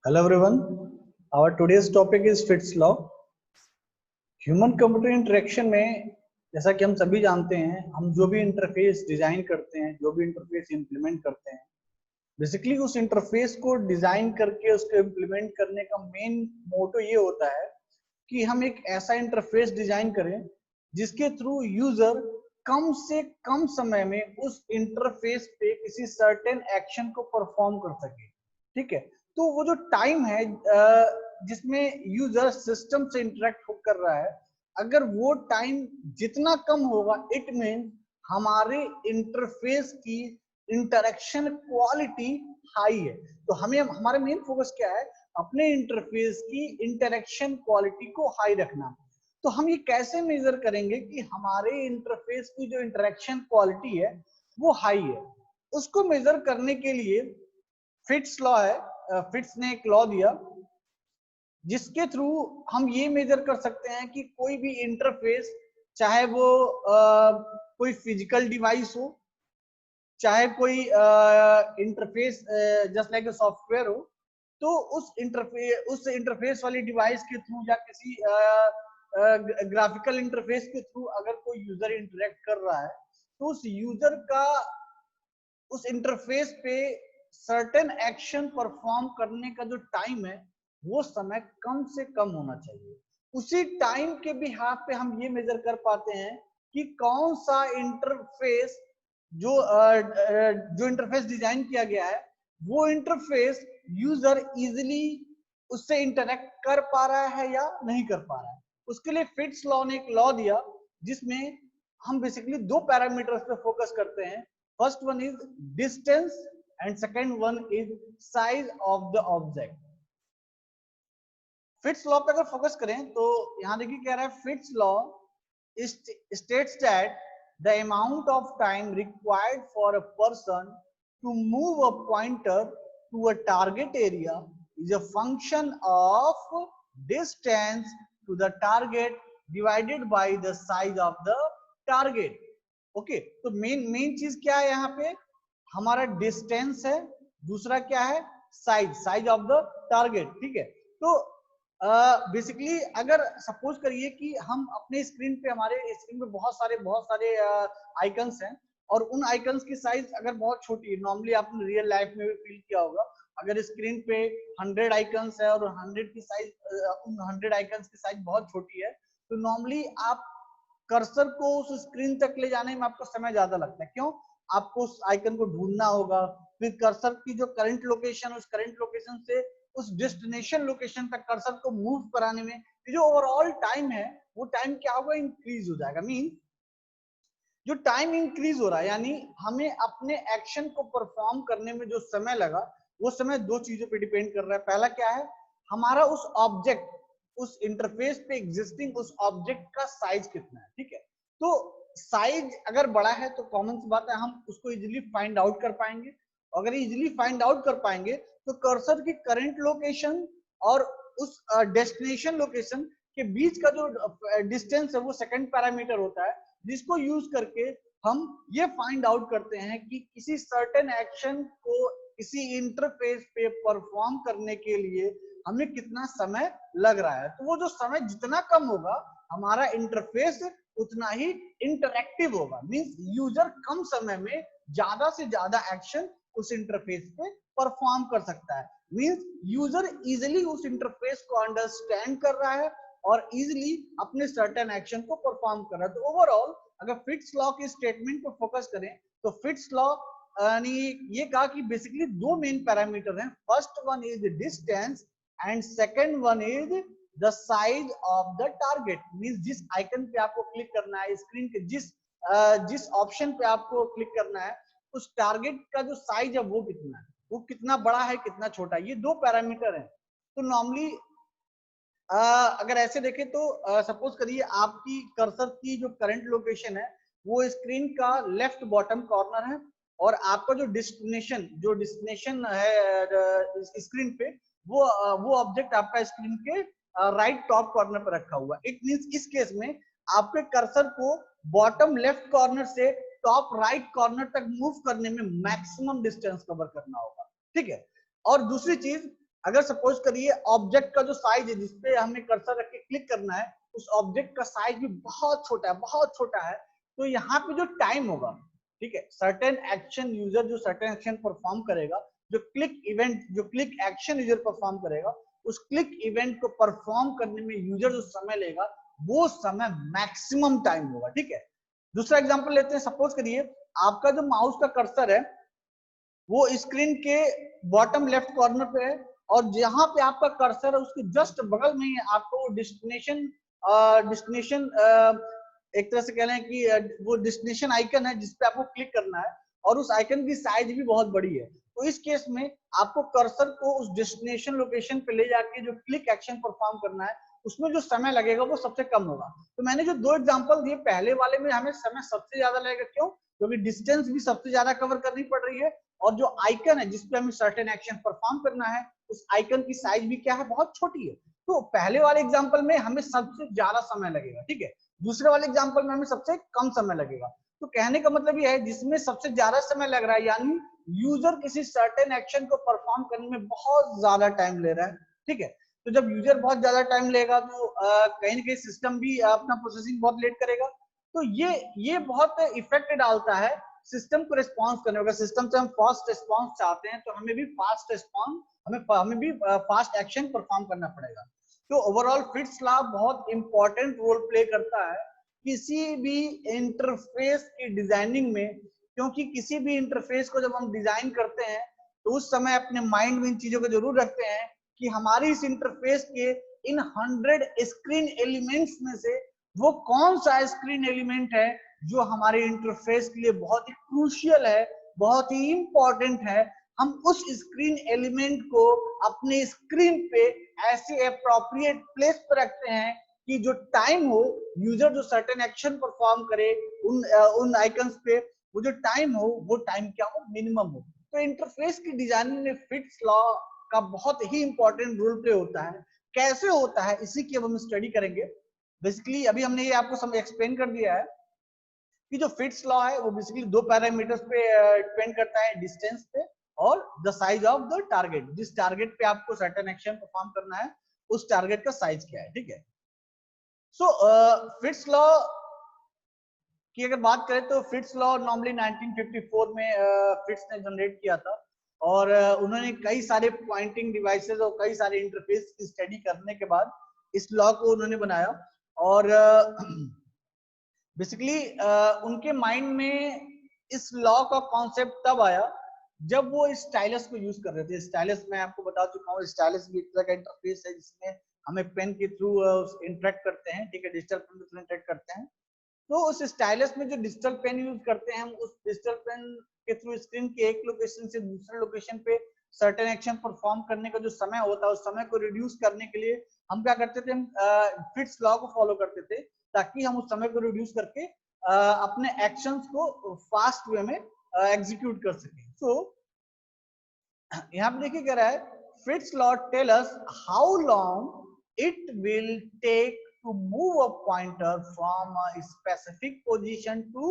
Hello everyone. Our today's topic is Fitts law. Human computer interaction में जैसा कि हम सभी जानते हैं, हम जो भी इंटरफेस डिजाइन करते हैं, जो भी इंटरफेस इंप्लीमेंट करते हैं, बेसिकली उस इंटरफेस को डिजाइन करके उसको इंप्लीमेंट करने का मेन मोटो ये होता है कि हम एक ऐसा इंटरफेस डिजाइन करें जिसके थ्रू यूजर कम से कम समय में उस इंटरफेस पे किसी सर्टेन एक्शन को परफॉर्म कर सके। ठीक है, तो वो जो टाइम है जिसमें यूजर सिस्टम से इंटरेक्ट कर रहा है, अगर वो टाइम जितना कम होगा, इट मीन हमारे इंटरफेस की इंटरेक्शन क्वालिटी हाई है। तो हमें हमारा मेन फोकस क्या है, अपने इंटरफेस की इंटरेक्शन क्वालिटी को हाई रखना। तो हम ये कैसे मेजर करेंगे कि हमारे इंटरफेस की जो इंटरेक्शन क्वालिटी है वो हाई है? उसको मेजर करने के लिए फिट्स लॉ है। फिट्स ने एक लॉ दिया जिसके थ्रू हम ये मेजर कर सकते हैं कि कोई भी इंटरफेस, चाहे वो कोई फिजिकल डिवाइस हो, चाहे कोई interface just like a software हो, तो उस इंटरफेस वाली डिवाइस के थ्रू या किसी ग्राफिकल इंटरफेस के थ्रू अगर कोई यूजर इंटरेक्ट कर रहा है, तो उस यूजर का उस इंटरफेस पे सर्टेन एक्शन परफॉर्म करने का जो टाइम है वो समय कम से कम होना चाहिए। उसी टाइम के बिहाफ पे हम ये मेजर कर पाते हैं कि कौन सा इंटरफेस जो इंटरफेस डिजाइन किया गया है वो इंटरफेस यूजर इजिली उससे इंटरेक्ट कर पा रहा है या नहीं कर पा रहा है। उसके लिए फिट्स लॉ ने एक लॉ दिया जिसमें हम बेसिकली दो पैरामीटर्स पे फोकस करते हैं। First one is distance and second one is size of the object. Fits law पे अगर फोकस करें तो यहां देखिए कह रहा है, Fitts law states that the amount of time required for a person to move a pointer to a target area is a function of distance to the target divided by the size of the target. Okay, तो main चीज क्या है यहाँ पे, हमारा distance है, दूसरा क्या है, साइज ऑफ द टारगेट। ठीक है, तो बेसिकली अगर सपोज करिए कि हम अपने स्क्रीन पे, हमारे स्क्रीन पे बहुत सारे आइकन्स हैं और उन आइकन्स की साइज अगर बहुत छोटी है, नॉर्मली आपने रियल लाइफ में भी फील किया होगा, अगर स्क्रीन पे 100 आइकन्स है और 100 की साइज, उन 100 आइकन्स की साइज बहुत छोटी है, तो नॉर्मली आप कर्सर को उस स्क्रीन तक ले जाने में आपको समय ज्यादा लगता है। क्यों? आपको उस आइकन को ढूंढना होगा, फिर कर्सर की जो करंट लोकेशन, उस करंट लोकेशन से उस डेस्टिनेशन लोकेशन तक कर्सर को मूव कराने में जो ओवरऑल टाइम है वो टाइम क्या होगा, इंक्रीज हो जाएगा। मीन जो टाइम इंक्रीज हो रहा है, यानी हमें अपने एक्शन को परफॉर्म करने में जो समय लगा वो समय दो चीजों पे डिपेंड कर रहा है। पहला क्या है, हमारा उस ऑब्जेक्ट, उस इंटरफेस पे एग्जिस्टिंग उस ऑब्जेक्ट का साइज कितना है। ठीक है, तो साइज अगर बड़ा है तो कॉमन सी बात है हम उसको इजीली फाइंड आउट कर पाएंगे। अगर इजीली फाइंड आउट कर पाएंगे तो कर्सर की करंट लोकेशन और उस डेस्टिनेशन लोकेशन के बीच का जो डिस्टेंस है वो सेकंड पैरामीटर होता है, जिसको यूज करके हम ये फाइंड आउट करते हैं कि किसी सर्टेन एक्शन को किसी इंटरफेस पे परफॉर्म करने के लिए हमें कितना समय लग रहा है। तो वो जो समय जितना कम होगा, हमारा इंटरफेस उतना ही इंटरैक्टिव होगा। मींस यूजर कम समय में ज्यादा से ज्यादा एक्शन उस इंटरफेस पे परफॉर्म कर सकता है। मींस यूजर इजिली उस इंटरफेस को अंडरस्टैंड कर रहा है और इजिली अपने सर्टेन एक्शन को परफॉर्म कर रहा है। तो ओवरऑल अगर फिट्स लॉ के स्टेटमेंट पर फोकस करें तो फिट्स लॉ यानी ये कहा कि बेसिकली दो मेन पैरामीटर हैं, first one is distance and second one is the size of the target. Means जिस आइकन पे आपको क्लिक करना है, स्क्रीन के जिस ऑप्शन पे आपको क्लिक करना है, उस टारगेट का जो साइज है वो कितना है, वो कितना बड़ा है कितना छोटा है, ये दो पैरामीटर हैं। तो नॉर्मली अगर ऐसे देखें तो सपोज करिए आपकी कर्सर की जो करंट लोकेशन है वो स्क्रीन का लेफ्ट बॉटम कॉर्नर है और आपका जो डेस्टिनेशन है स्क्रीन पे वो ऑब्जेक्ट आपका स्क्रीन के राइट टॉप कॉर्नर पर रखा हुआ है। इट मींस इस केस में आपके कर्सर को बॉटम लेफ्ट कॉर्नर से टॉप राइट कॉर्नर तक मूव करने में मैक्सिमम डिस्टेंस कवर करना होगा। ठीक है, और दूसरी चीज अगर सपोज करिए ऑब्जेक्ट का जो साइज है जिसपे हमें कर्सर रख के क्लिक करना है, उस ऑब्जेक्ट का साइज भी बहुत छोटा है, बहुत छोटा है, तो यहाँ पे जो टाइम होगा, ठीक है, सर्टेन एक्शन यूजर जो सर्टेन एक्शन परफॉर्म करेगा, जो क्लिक इवेंट, जो क्लिक एक्शन यूजर परफॉर्म करेगा, उस क्लिक इवेंट को परफॉर्म करने में यूजर जो समय लेगा वो समय मैक्सिमम टाइम होगा, ठीक है। दूसरा एग्जांपल लेते हैं, सपोज करिए आपका जो माउस का कर्सर है वो स्क्रीन के बॉटम लेफ्ट कॉर्नर पे है, और जहां पे आपका कर्सर है उसके जस्ट बगल में ही आपको डेस्टिनेशन डेस्टिनेशन एक तरह से कह रहे हैं कि वो डेस्टिनेशन आइकन है जिसपे आपको क्लिक करना है, और उस आइकन की साइज भी बहुत बड़ी है। तो इस केस में आपको कर्सर को उस डेस्टिनेशन लोकेशन पे ले जाके जो क्लिक एक्शन परफॉर्म करना है उसमें जो समय लगेगा वो सबसे कम होगा। तो मैंने जो दो एग्जांपल दिए, पहले वाले में हमें समय सबसे ज्यादा लगेगा, क्यों? क्योंकि डिस्टेंस भी सबसे ज्यादा कवर करनी पड़ रही है, और जो आइकन है जिसपे हमें सर्टेन एक्शन परफॉर्म करना है उस आइकन की साइज भी क्या है, बहुत छोटी है। तो पहले वाले एग्जांपल में हमें सबसे ज्यादा समय लगेगा, ठीक है, दूसरे वाले एग्जांपल में हमें सबसे कम समय लगेगा। तो कहने का मतलब यह है जिसमें सबसे ज्यादा समय लग रहा है यानी यूजर किसी सर्टेन एक्शन को परफॉर्म करने में बहुत ज्यादा टाइम ले रहा है, ठीक है। तो जब यूजर बहुत ज्यादा टाइम लेगा तो कहीं ना कहीं सिस्टम भी अपना प्रोसेसिंग बहुत लेट करेगा। तो ये बहुत इफेक्ट डालता है सिस्टम को रिस्पॉन्स करने का। सिस्टम से हम फास्ट रिस्पॉन्स चाहते हैं तो हमें भी फास्ट रिस्पॉन्स, हमें भी फास्ट एक्शन परफॉर्म करना पड़ेगा। तो ओवरऑल फिट्स लॉ बहुत इंपॉर्टेंट रोल प्ले करता है किसी भी इंटरफेस की डिजाइनिंग में, क्योंकि किसी भी इंटरफेस को जब हम डिजाइन करते हैं तो उस समय अपने माइंड में इन चीजों को जरूर रखते हैं कि हमारी इस इंटरफेस के इन 100 स्क्रीन एलिमेंट्स में से वो कौन सा स्क्रीन एलिमेंट है जो हमारे इंटरफेस के लिए बहुत ही क्रूशियल है, बहुत ही इंपॉर्टेंट है। हम उस स्क्रीन एलिमेंट को अपने स्क्रीन पे ऐसे अप्रोप्रिएट प्लेस पर रखते हैं कि जो टाइम हो, यूजर जो सर्टेन एक्शन परफॉर्म करे उन आइकन्स पे, वो जो टाइम हो वो टाइम क्या हो, मिनिमम हो। तो इंटरफेस की डिजाइनिंग में फिट्स लॉ का बहुत ही इंपॉर्टेंट रोल प्ले होता है। कैसे होता है इसी की अब हम स्टडी करेंगे। बेसिकली अभी हमने ये आपको सब एक्सप्लेन कर दिया है कि जो फिट्स लॉ है वो बेसिकली दो पैरामीटर्स पे डिपेंड करता है, डिस्टेंस पे और the size of the target. जिस टारगेट पे आपको सर्टेन एक्शन परफॉर्म करना है उस टारगेट का साइज क्या है, ठीक है। सो फिट्स लॉ की अगर बात करें तो फिट्स लॉ नॉर्मली 1954 में फिट्स ने जनरेट किया था, और उन्होंने कई सारे पॉइंटिंग डिवाइसेस और कई सारे इंटरफेस की स्टडी करने के बाद इस लॉ को उन्होंने बनाया। और बेसिकली उनके माइंड में इस लॉ का कॉन्सेप्ट तब आया जब वो स्टाइलस को यूज कर रहे थे। स्टाइलस मैं आपको बता चुका हूँ, स्टाइलस भी एक तरह का इंटरफेस है जिसमें हमें पेन के थ्रू इंटरेक्ट करते हैं, ठीक है, डिजिटल पेन के थ्रू इंटरेक्ट करते हैं। तो उस स्टाइलस में जो डिजिटल पेन यूज करते हैं हम उस डिजिटल पेन के थ्रू स्क्रीन के एक लोकेशन से दूसरे लोकेशन पे सर्टेन एक्शन परफॉर्म करने का जो समय होता है उस समय को रिड्यूस करने के लिए हम क्या करते थे, हम फिट्स लॉ को फॉलो करते थे ताकि हम उस समय को रिड्यूस करके अपने एक्शंस को फास्ट वे में एग्जीक्यूट कर सके। सो यहाँ पे देखिए क्या रहा है, Fitts law tell us how long it will take to move a pointer from a specific position to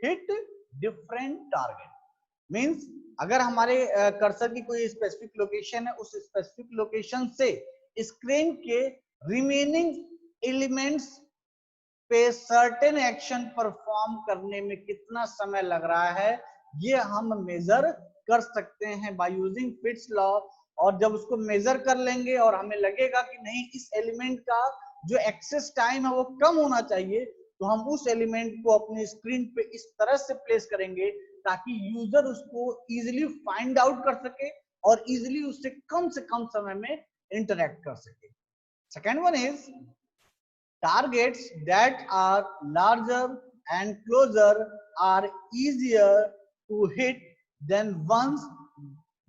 hit different target। Means अगर हमारे कर्सर की कोई स्पेसिफिक लोकेशन है, उस स्पेसिफिक लोकेशन से स्क्रीन के रिमेनिंग एलिमेंट्स पे सर्टेन एक्शन परफॉर्म करने में कितना समय लग रहा है ये हम मेजर कर सकते हैं बाय यूजिंग फिट्स लॉ। और जब उसको मेजर कर लेंगे और हमें लगेगा कि नहीं इस एलिमेंट का जो एक्सेस टाइम है वो कम होना चाहिए, तो हम उस एलिमेंट को अपनी स्क्रीन पे इस तरह से प्लेस करेंगे ताकि यूजर उसको इजीली फाइंड आउट कर सके और इजीली उससे कम समय में इंटरेक्ट कर सके। Second one is targets that are larger and closer are easier to hit than ones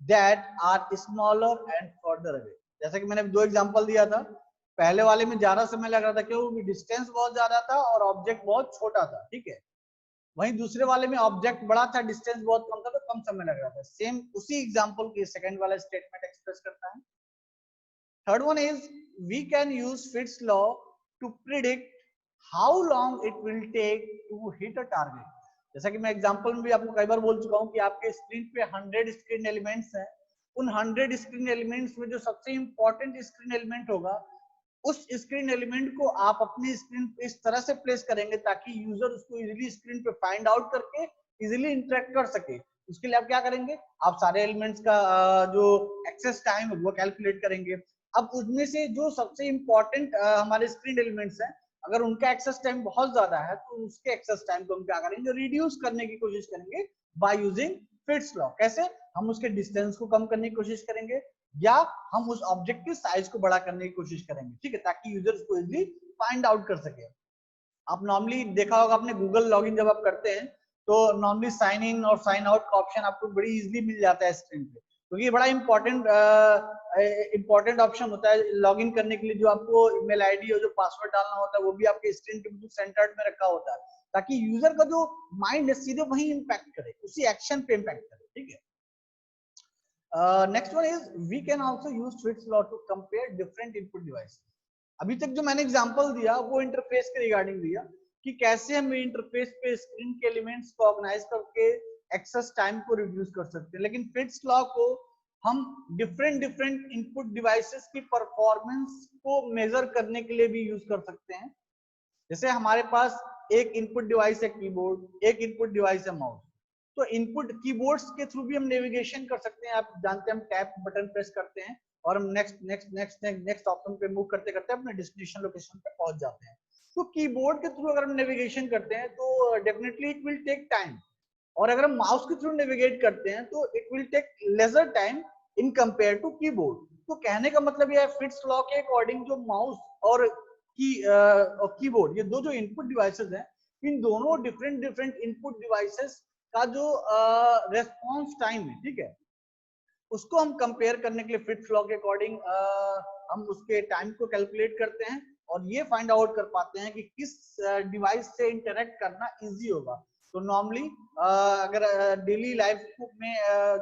that are smaller and further away। जैसा कि मैंने दो एग्जांपल दिया था, पहले वाले में ज्यादा समय लग रहा था क्योंकि डिस्टेंस बहुत ज्यादा था और ऑब्जेक्ट बहुत छोटा था, ठीक है। वहीं दूसरे वाले में ऑब्जेक्ट बड़ा था, डिस्टेंस बहुत कम था, तो कम समय लग रहा था। सेम उसी एग्जांपल की सेकंड वाला स्टेटमेंट एक्सप्रेस करता है। Third one is we can use Fitts law to predict how long it will take to hit a target। जैसा कि मैं एग्जांपल में भी आपको कई बार बोल चुका हूं कि आपके स्क्रीन पे 100 स्क्रीन एलिमेंट्स हैं, उन 100 स्क्रीन एलिमेंट्स में जो सबसे इंपॉर्टेंट स्क्रीन एलिमेंट होगा, उस स्क्रीन एलिमेंट को आप अपनी स्क्रीन पे इस तरह से प्लेस करेंगे ताकि यूजर उसको इजीली स्क्रीन पे फाइंड आउट करके इजीली इंटरेक्ट कर सके। उसके लिए आप क्या करेंगे, आप सारे एलिमेंट्स का जो एक्सेस टाइम है वो कैलकुलेट करेंगे। अब उसमें से जो सबसे इंपॉर्टेंट हमारे स्क्रीन एलिमेंट्स हैं, अगर उनका एक्सेस टाइम बहुत ज्यादा है तो उसके एक्सेस टाइम को हम क्या करेंगे, रिड्यूस करने की कोशिश करेंगे बाय यूजिंग फिट्स लॉ। कैसे, हम उसके डिस्टेंस को कम करने की कोशिश करेंगे या हम उस ऑब्जेक्ट की साइज को बड़ा करने की कोशिश करेंगे, ठीक है, ताकि यूजर्स को इजीली फाइंड आउट कर सके। आप नॉर्मली देखा होगा आपने, गूगल लॉगिन जब आप करते हैं तो नॉर्मली साइन इन और साइन आउट का ऑप्शन आपको बड़ी इजीली मिल जाता है स्क्रीन पे, क्योंकि ये बड़ा इंपॉर्टेंट ऑप्शन होता है लॉगिन करने के लिए। जो आपको ईमेल आईडी और जो पासवर्ड डालना होता है वो भी आपके स्क्रीन के बिल्कुल सेंटर्ड में रखा होता है, ताकि यूजर का जो माइंड है सीधे वही इंपैक्ट करे, उसी एक्शन पे इंपैक्ट करे, ठीक है। Next one is we can also use Fitts law to compare different input devices. अभी तक जो मैंने एग्जांपल दिया वो इंटरफेस के रिगार्डिंग दिया कि कैसे हम इंटरफेस पे स्क्रीन के एलिमेंट्स को ऑर्गेनाइज करके एक्सेस टाइम को रिड्यूस कर सकते हैं, लेकिन फिट्स लॉ को हम डिफरेंट इनपुट डिवाइसेस की परफॉर्मेंस को मेजर करने के लिए भी यूज कर सकते हैं। जैसे हमारे पास एक इनपुट डिवाइस है कीबोर्ड, एक इनपुट डिवाइस है माउस, तो इनपुट कीबोर्ड्स के थ्रू भी हम नेविगेशन कर सकते हैं। आप जानते हैं हम टैप बटन प्रेस करते हैं और हम नेक्स्ट ऑप्शन पे मूव करते करते अपने डेस्टिनेशन लोकेशन पे पहुंच जाते हैं। तो कीबोर्ड के थ्रू अगर हम नेविगेशन करते हैं तो definitely it will take time, और अगर हम माउस के थ्रू नेविगेट करते हैं तो it will take lesser time in compare to keyboard. तो कहने का मतलब यह है फिट्स लॉ के अकॉर्डिंग जो माउस और कीबोर्ड, ये दो जो इनपुट डिवाइसेस हैं, इन दोनों डिफरेंट इनपुट डिवाइसेस का जो रेस्पॉन्स टाइम है, ठीक है, उसको हम कंपेयर करने के लिए फिट्स लॉ के अकॉर्डिंग हम उसके टाइम को कैलकुलेट करते हैं और ये फाइंड आउट कर पाते हैं कि किस डिवाइस से इंटरेक्ट करना इजी होगा। तो नॉर्मली अगर डेली लाइफ में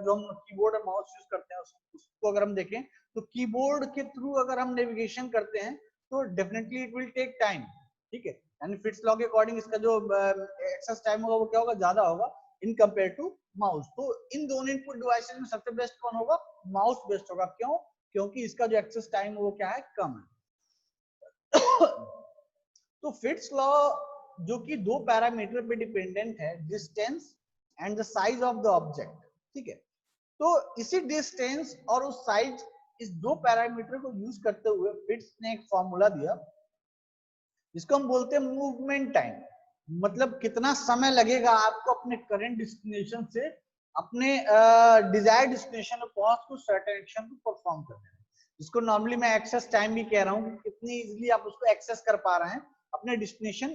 जो हम कीबोर्ड और माउस यूज करते हैं उसको अगर हम देखें तो कीबोर्ड के थ्रू अगर हम नेविगेशन करते हैं तो definitely it will take time, ठीक है, यानी फिट्स लॉ के अकॉर्डिंग इसका जो एक्सेस टाइम होगा वो क्या होगा, ज्यादा होगा इन कंपेयर टू माउस। तो इन दोनों इनपुट डिवाइसेस में सबसे बेस्ट कौन होगा, माउस बेस्ट होगा। क्यों, क्योंकि इसका जो एक्सेस टाइम है वो क्या है, कम है। तो फिट्स लॉ जो कि दो पैरामीटर पे डिपेंडेंट है, distance and the size of the object, ठीक है। तो इसी डिस्टेंस और उस साइज, इस दो पैरामीटर को यूज करते हुए फिट्स ने एक फॉर्मूला दिया जिसको हम बोलते हैं मूवमेंट टाइम। मतलब कितना समय लगेगा आपको अपने करंट डेस्टिनेशन से अपने डिजायर्ड डेस्टिनेशन में पहुंच को सर्टेन एक्शन को परफॉर्म करने में, जिसको नॉर्मली मैं एक्सेस टाइम भी कह रहा हूँ, कितनी इजीली आप उसको एक्सेस कर पा रहे हैं अपने डेस्टिनेशन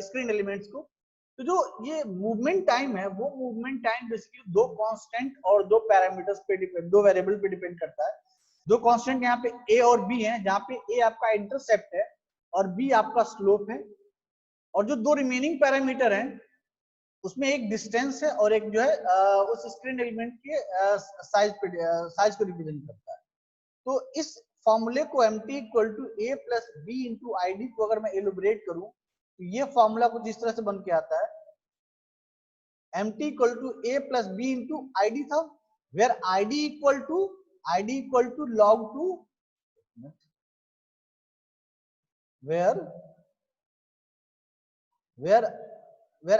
स्क्रीन एलिमेंट्स को। तो जो ये मूवमेंट टाइम है वो मूवमेंट टाइम बेसिकली दो कांस्टेंट और दो पैरामीटर्स पे डिपेंड, दो वेरिएबल पे डिपेंड करता है। दो कांस्टेंट यहाँ पे ए और बी है, जहाँ पे ए आपका इंटरसेप्ट है और बी आपका स्लोप है, और जो दो रिमेनिंग पैरामीटर हैं उसमें एक डिस्टेंस है और एक जो है उस स्क्रीन एलिमेंट के साइज को रिप्रेजेंट करता है। तो इस फॉर्मूले को mt equal to a plus B into I D को अगर मैं एलिब्रेट करूं तो ये फॉर्मूला कुछ इस तरह से बन के आता है, mt equal to a plus B into I d था, where id equal to log 2, where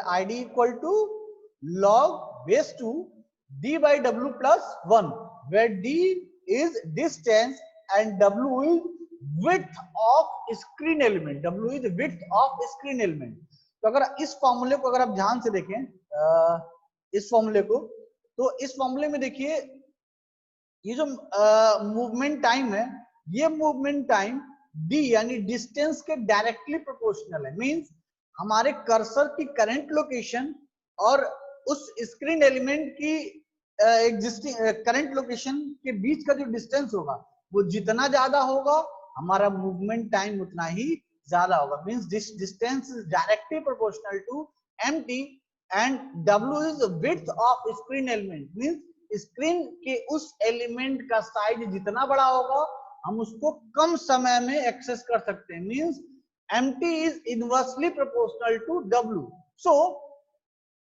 id equal to log base 2 d by w plus 1, where d is distance and w is width of screen element, w is width of screen element। तो अगर इस फॉर्मूले को अगर आप ध्यान से देखें इस फॉर्मूले को, तो इस फॉर्मूले में देखिए ये जो मूवमेंट टाइम है, ये मूवमेंट टाइम d यानी डिस्टेंस के डायरेक्टली प्रोपोर्शनल है। मींस हमारे कर्सर की करंट लोकेशन और उस स्क्रीन एलिमेंट की एग्जिस्टिंग करंट लोकेशन के बीच का जो डिस्टेंस होगा वो जितना ज्यादा होगा हमारा मूवमेंट टाइम उतना ही ज्यादा होगा। Means this distance is directly proportional to mt and w is width of screen element. Means screen के उस एलिमेंट का साइज जितना बड़ा होगा हम उसको कम समय में एक्सेस कर सकते हैं। Means mt is inversely proportional to w। so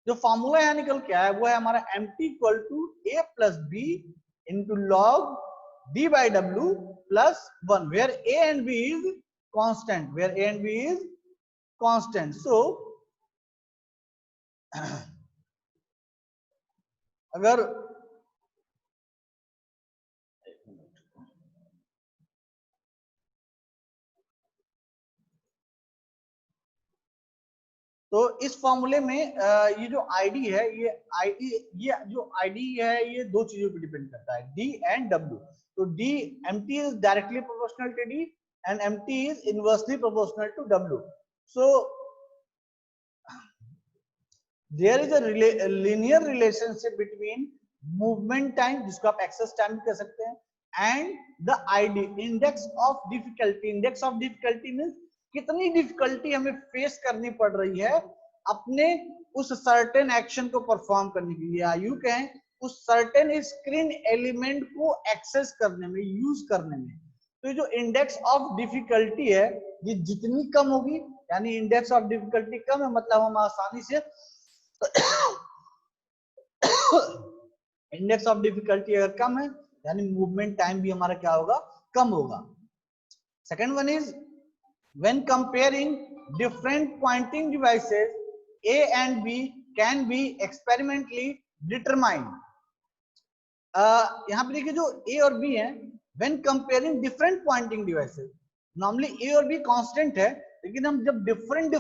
जो फॉर्मूला यहाँ निकल के आया वो है हमारा mt equal to a plus B into log d by w plus 1, where a and b is constant, where a and b is constant. So अगर तो इस फॉर्मूले में ये जो आईडी है, ये जो आईडी है ये दो चीजों पर डिपेंड करता है, डी एंड डब्ल्यू. तो D MT is directly proportional to D and MT is inversely proportional to W. So there is a linear relationship between movement time, जिसको आप एक्सेस टाइम कह सकते हैं, and the ID index of difficulty. Index of difficulty means कितनी difficulty हमें face करनी पड़ रही है अपने उस सर्टेन एक्शन को परफॉर्म करने के लिए, या यूं कहें उस सर्टेन स्क्रीन एलिमेंट को एक्सेस करने में, यूज करने में. तो जो इंडेक्स ऑफ डिफिकल्टी है ये जितनी कम होगी, यानी इंडेक्स ऑफ डिफिकल्टी कम है मतलब हम आसानी से इंडेक्स ऑफ डिफिकल्टी अगर कम है यानी मूवमेंट टाइम भी हमारा क्या होगा, कम होगा. Second one is when comparing different pointing devices, A and B can be experimentally determined. यहाँ पे देखिए जो A और B है, when comparing different pointing devices, normally A और B constant है, लेकिन हम जब different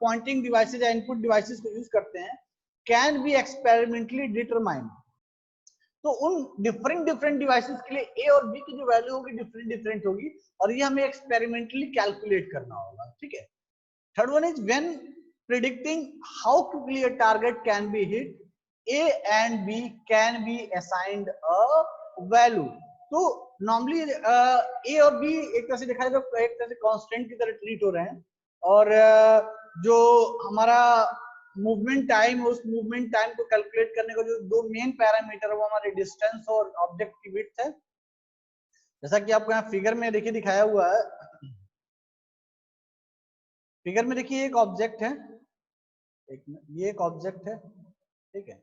pointing devices या input devices को यूज करते हैं, can be experimentally determined. तो उन डिफरेंट डिवाइसेस के लिए ए और बी की जो वैल्यू होगी डिफरेंट होगी, और ये हमें एक्सपेरिमेंटली कैलकुलेट करना होगा. ठीक है. Third one is when predicting how quickly a target can be hit, A and B can be assigned a value. तो नॉर्मली ए और बी एक तरह से देखा जाए तो एक तरह से कांस्टेंट की तरह ट्रीट हो रहे हैं, और जो हमारा मूवमेंट टाइम, उस मूवमेंट टाइम को कैलकुलेट करने का जो दो मेन पैरामीटर है वो हमारे डिस्टेंस और ऑब्जेक्ट की विड्थ है. जैसा कि आपको यहाँ फिगर में देखिए दिखाया हुआ है, फिगर में देखिए एक ऑब्जेक्ट है, ये एक ऑब्जेक्ट है. ठीक है.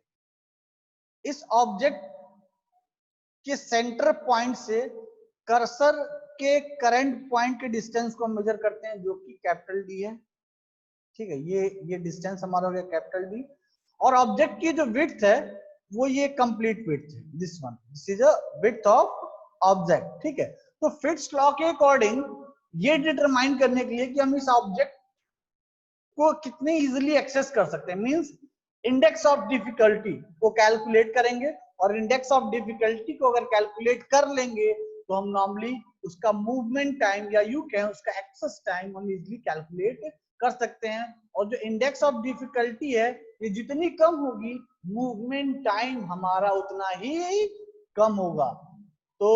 इस ऑब्जेक्ट के सेंटर पॉइंट से कर्सर के करंट पॉइंट के डिस्टेंस को मेजर करते हैं, जो कि कैपिटल डी है. ठीक है. ये डिस्टेंस हमारा हो गया कैपिटल डी, और ऑब्जेक्ट की जो विड्थ है वो ये कंप्लीट विड्थ है, this one, this is a width of object. ठीक है. तो फिट्स लॉ के अकॉर्डिंग ये डिटरमाइन करने के लिए कि हम इस ऑब्जेक्ट को कितनी इजीली एक्सेस कर सकते हैं, मींस इंडेक्स ऑफ डिफिकल्टी को कैलकुलेट करेंगे, और इंडेक्स ऑफ डिफिकल्टी को अगर कैलकुलेट कर लेंगे तो हम नॉर्मली उसका मूवमेंट टाइम या यूं कहें उसका एक्सेस टाइम हम इजीली कैलकुलेट कर सकते हैं. और जो इंडेक्स ऑफ डिफिकल्टी है ये जितनी कम होगी मूवमेंट टाइम हमारा उतना ही कम होगा. तो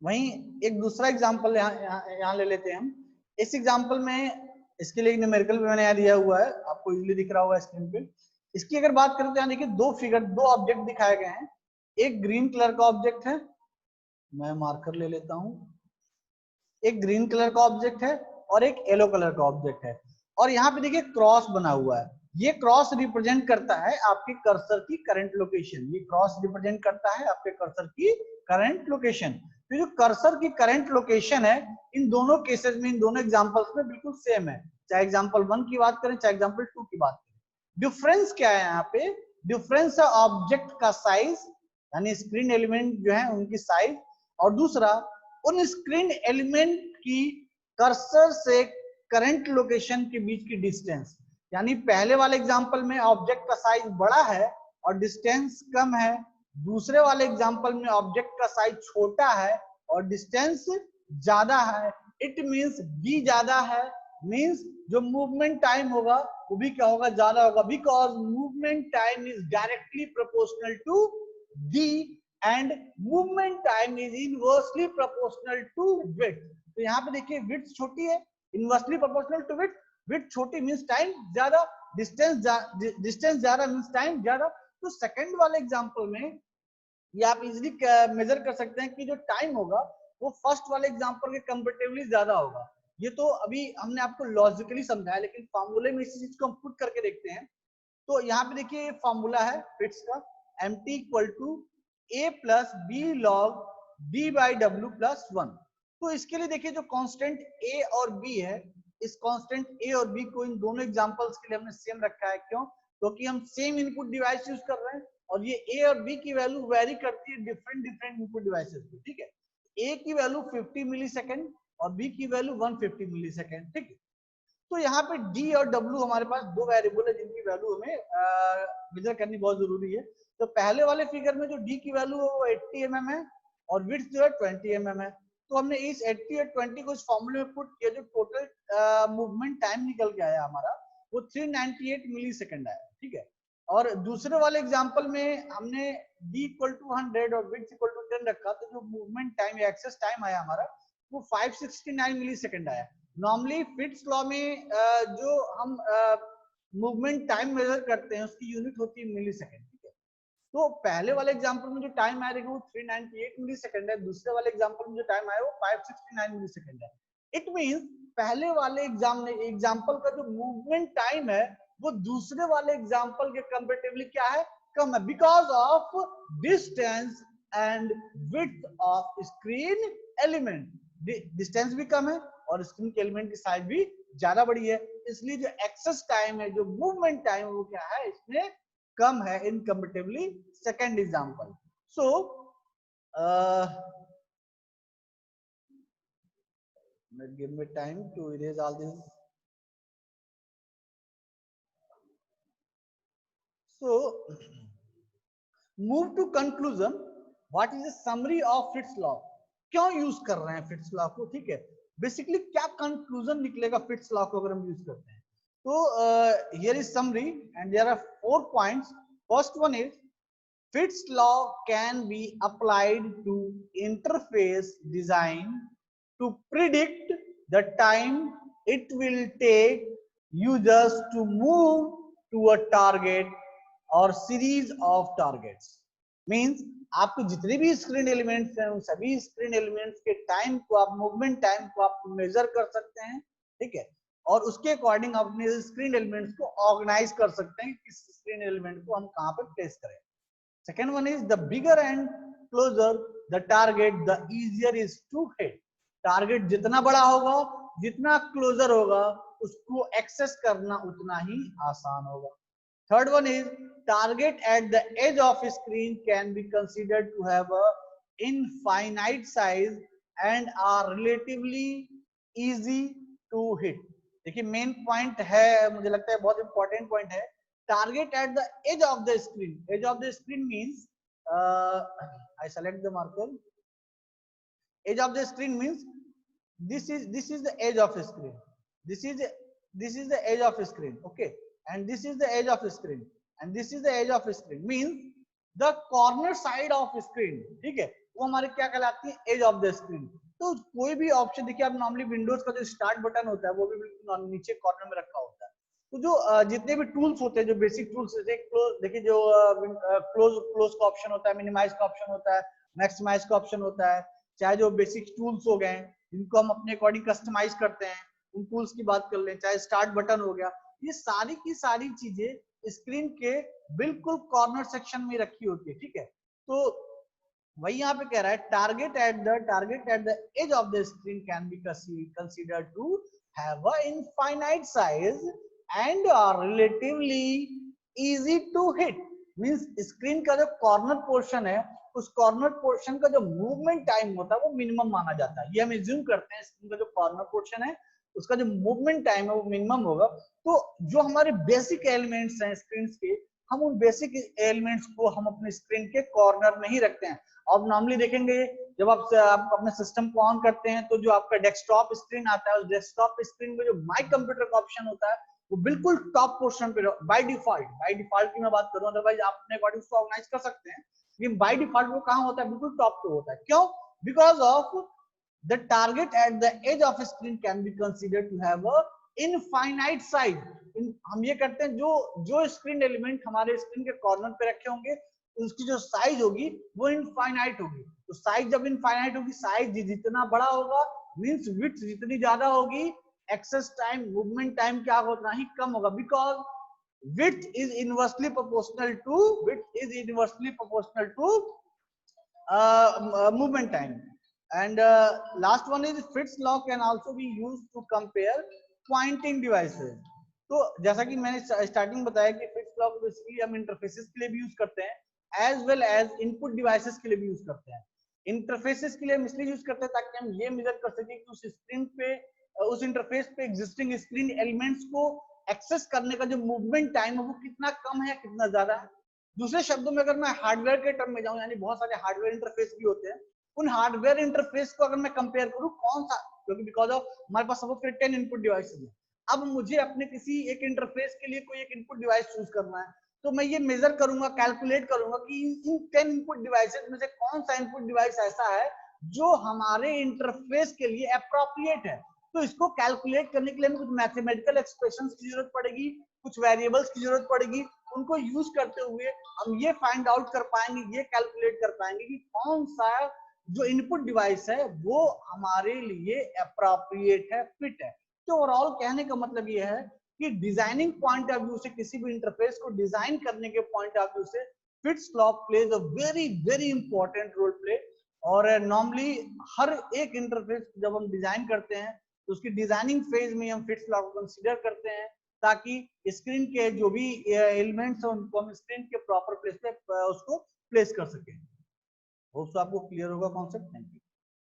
वहीं एक दूसरा एग्जांपल यहाँ ले लेते हैं हम. इस एग्जांपल में इसके लिए न्यूमेरिकल भी मैंने यहाँ दिया हुआ है, आपको इजीली दिख रहा होगा स्क्रीन पे. इसकी अगर बात करें तो यहाँ देखिए दो फिगर, दो ऑब्जेक्ट दिखाए गए हैं. एक ग्रीन कलर का ऑब्जेक्ट है, मैं मार्कर ले लेता हूं, एक ग्रीन कलर का ऑब्जेक्ट है और एक येलो कलर का ऑब्जेक्ट है, और यहाँ पे देखिए क्रॉस बना हुआ है. ये क्रॉस रिप्रेजेंट करता है आपके कर्सर की करंट लोकेशन, ये क्रॉस रिप्रेजेंट करता है आपके कर्सर की करंट लोकेशन. तो जो कर्सर की करंट लोकेशन है इन दोनों केसेस में, इन दोनों एग्जांपल्स में बिल्कुल सेम है, चाहे एग्जांपल 1 की बात करें चाहे एग्जांपल 2 की बात करें. डिफरेंस क्या है यहाँ पे? डिफरेंस है ऑब्जेक्ट का साइज, यानी स्क्रीन एलिमेंट जो है उनकी साइज, और दूसरा उन स्क्रीन एलिमेंट की कर्सर से करंट लोकेशन के बीच की डिस्टेंस. यानी पहले वाले एग्जांपल में ऑब्जेक्ट का साइज बड़ा है और डिस्टेंस कम है, दूसरे वाले एग्जांपल में ऑब्जेक्ट का साइज छोटा है और डिस्टेंस ज्यादा है. इट मींस बी ज्यादा है, मींस जो मूवमेंट टाइम होगा वो भी क्या होगा, ज्यादा होगा, because movement time is directly proportional to D and movement time is inversely proportional to width. तो यहाँ पे देखिए विड्थ छोटी है, inversely proportional to width, width छोटी मींस टाइम ज्यादा, डिस्टेंस ज्यादा मींस टाइम ज्यादा. तो सेकंड वाले एग्जांपल में ये आप इजीली मेजर कर सकते हैं कि जो टाइम होगा वो फर्स्ट वाले एग्जांपल के कंपैरेटिवली ज्यादा होगा. ये तो अभी हमने आपको लॉजिकली समझाया, लेकिन फॉर्मूले में इसी चीज को हम पुट करके देखते हैं। तो यहाँ पे देखिए फॉर्मूला है फिट्स का, mt equal to a plus B log d by W plus 1। तो इसके लिए देखिए जो कांस्टेंट a और b है, इस कांस्टेंट a और b को इन दोनों एग्जांपल्स के लिए हमने सेम रखा है। क्यों? क्योंकि हम सेम इनपुट डिवाइस यूज कर रहे हैं और ये a और b की वैल्यू वेरी करती है डिफरेंट इनपुट डिवाइसेस पे। ठीक है, a की वैल्यू 50 मिली सेकेंड और b की वैल्यू 150 मिली सेकेंड। ठीक है, तो यहाँ पे d और w हमारे पास दो वेरिएबल है जिनकी वैल्यू हमें मेजर करनी बहुत जरूरी है। तो पहले वाले फिगर में जो d की वैल्यू है वो 80 mm है और विड्थ जो है 20 mm है। तो हमने इस 80 और 20 को इस फॉर्मूले में पुट किया, जो टोटल मूवमेंट टाइम निकल के आया हमारा वो 398 मिली सेकेंड आया। ठीक है, और दूसरे वाले एग्जाम्पल में हमने d इक्वल टू 100 और विड्थ इक्वल टू 10 रखा, तो जो मूवमेंट टाइम या एक्सेस टाइम आया हमारा वो 569 मिली सेकेंड आया। नॉर्मली फिट्स लॉ में जो हम मूवमेंट टाइम मेजर करते हैं उसकी यूनिट होती है मिली सेकेंड। ठीक है, तो पहले वाले एग्जांपल में जो टाइम आया वो 398 मिली सेकेंड है, दूसरे वाले एग्जांपल में जो टाइम आया वो 569 मिली सेकेंड है। इट मींस पहले वाले एग्जांपल का जो मूवमेंट टाइम है वो दूसरे वाले एग्जांपल के कंपैरेटिवली क्या है, कम है, because of distance and width of screen element. Distance भी कम है और स्क्रीन के एलिमेंट की साइज भी ज्यादा बड़ी है, इसलिए जो एक्सेस टाइम है, जो मूवमेंट टाइम है वो क्या है, इसमें कम है इन comparatively second example. So give me time to erase all this. So move to conclusion. What is the summary of Fitts law? क्यों यूज कर रहे हैं फिट्स लॉ को? ठीक है, बेसिकली क्या कंक्लूजन निकलेगा फिट्स लॉ को अगर हम यूज करते हैं? तो here is summary and there are 4 points. First one is Fitts law can be applied to interface design to predict the time it will take users to move to a target or series of targets. Means आपको जितने भी screen elements हैं उन सभी screen elements के time को आप, movement time को आप मेजर कर सकते हैं। ठीक है, और उसके अकॉर्डिंग अपने स्क्रीन एलिमेंट्स को ऑर्गेनाइज कर सकते हैं कि किस स्क्रीन एलिमेंट को हम कहां पर प्लेस करें। Second one is the bigger and closer the target, the easier is to hit. Target जितना बड़ा होगा, जितना closer होगा, उसको access करना उतना ही आसान होगा। Third one is target at the edge of screen can be considered to have a infinite size and are relatively easy to hit. देखिए मेन पॉइंट है, मुझे लगता है बहुत इंपॉर्टेंट पॉइंट है, target at the edge of the screen. Edge of the screen means I select the marker. Edge of the screen means this is the edge of the screen. This is the edge of the screen. Okay, and this is the edge of the screen, and this is the edge of the screen means the corner side of the screen. ठीक है, वो हमारे क्या कहलाती है, as of the screen. तो कोई भी ऑप्शन देखिए, आप नॉर्मली विंडोज का जो स्टार्ट बटन होता है वो भी बिल्कुल नीचे कॉर्नर में रखा होता है। तो जो जितने भी टूल्स होते हैं, जो बेसिक टूल्स, देखिए जो क्लोज का ऑप्शन होता है, मिनिमाइज का ऑप्शन होता है, मैक्सिमाइज का ऑप्शन होता है, चाहे जो बेसिक टूल्स हो गए जिनको हम अपने अकॉर्डिंग कस्टमाइज करते हैं, उन टूल्स की बात कर लें, चाहे स्टार्ट बटन हो गया, ये सारी की सारी चीजें स्क्रीन के बिल्कुल कॉर्नर सेक्शन में रखी होती है। ठीक है, तो वही यहाँ पे कह रहा है target at the edge of the screen can be considered to have a infinite size and are relatively easy to hit. Means screen का जो कॉर्नर पोर्शन है, उस कॉर्नर पोर्शन का जो मूवमेंट टाइम होता है वो मिनिमम माना जाता है। ये हम एज्यूम करते हैं स्क्रीन का जो कॉर्नर पोर्शन है उसका जो मूवमेंट टाइम है वो मिनिमम होगा। तो जो हमारे बेसिक एलिमेंट्स हैं स्क्रीन के, हम उन बेसिक एलिमेंट्स को हम अपने स्क्रीन के कॉर्नर में ही रखते हैं। और नॉर्मली देखेंगे जब आप अपने सिस्टम को ऑन करते हैं तो जो आपका डेस्कटॉप स्क्रीन आता है, उस डेस्कटॉप स्क्रीन में जो माई कंप्यूटर का ऑप्शन होता है वो बिल्कुल टॉप पोर्शन पे बाय डिफॉल्ट की मैं बात करूं, अदरवाइज आप अपने अकॉर्डिंग उसको ऑर्गेनाइज कर सकते हैं, लेकिन बाय डिफॉल्ट वो कहां होता है, बिल्कुल टॉप पे होता है। क्यों? Because of the target at the edge of screen can be considered to have a infinite size. हम ये करते हैं जो स्क्रीन एलिमेंट हमारे स्क्रीन के कॉर्नर पे रखे होंगे उसकी जो साइज होगी वो इनफाइनाइट होगी। तो साइज जब इनफाइनाइट होगी, साइज जितना बड़ा होगा मींस विड्थ जितनी ज्यादा होगी एक्सेस टाइम, मूवमेंट टाइम क्या होगा, उतना ही कम होगा, because width is inversely proportional to movement time. And last one is Fitts law can also be used to compare pointing devices. तो जैसा कि मैंने स्टार्टिंग बताया कि फिट्स लॉ को बेसिकली हम इंटरफेसेस के लिए भी यूज करते हैं as well as input devices के लिए भी यूज करते हैं। इंटरफेसेस के लिए हम इसलिए यूज करते हैं ताकि हम ये मेजर कर सकें कि उस स्क्रीन पे, उस इंटरफेस पे एग्जिस्टिंग स्क्रीन एलिमेंट्स को एक्सेस करने का जो मूवमेंट टाइम है वो कितना कम है, कितना ज्यादा है। दूसरे शब्दों में अगर मैं हार्डवेयर के टर्म में जाऊं, यानी बहुत सारे हार्डवेयर इंटरफेस भी होते हैं, उन हार्डवेयर इंटरफेस को अगर मैं कंपेयर करूं कौन सा, क्योंकि बिकॉज ऑफ हमारे पास सपोज 10 इनपुट डिवाइसेस है, अब मुझे अपने किसी एक इंटरफेस के लिए कोई एक इनपुट डिवाइस चूज करना है, तो मैं ये मेजर करूंगा, कैलकुलेट करूंगा कि इन 10 इनपुट डिवाइसेस में से कौन सा इनपुट डिवाइस ऐसा है जो हमारे इंटरफेस के लिए अप्रोप्रिएट है। तो इसको कैलकुलेट करने के लिए हमें कुछ मैथमेटिकल एक्सप्रेशंस की जरूरत पड़ेगी, कुछ वेरिएबल्स की जरूरत पड़ेगी, उनको यूज करते हुए हम ये फाइंड आउट कर पाएंगे, ये कैलकुलेट कर पाएंगे कि कौन सा जो इनपुट डिवाइस है वो हमारे लिए अप्रोप्रिएट है, फिट है। तो ओवरऑल कहने का मतलब ये है कि डिजाइनिंग पॉइंट ऑफ व्यू से, किसी भी इंटरफेस को डिजाइन करने के पॉइंट ऑफ व्यू से Fitts law plays a very very important role play. और नॉर्मली हर एक इंटरफेस जब हम डिजाइन करते हैं तो उसकी डिजाइनिंग फेज में हम फिट्स लॉ को कंसीडर करते हैं ताकि स्क्रीन के जो भी एलिमेंट्स हैं उनको हम स्क्रीन के प्रॉपर प्लेस पे उसको प्लेस कर सकें। होप सो आपको क्लियर होगा कॉन्सेप्ट। Thank you.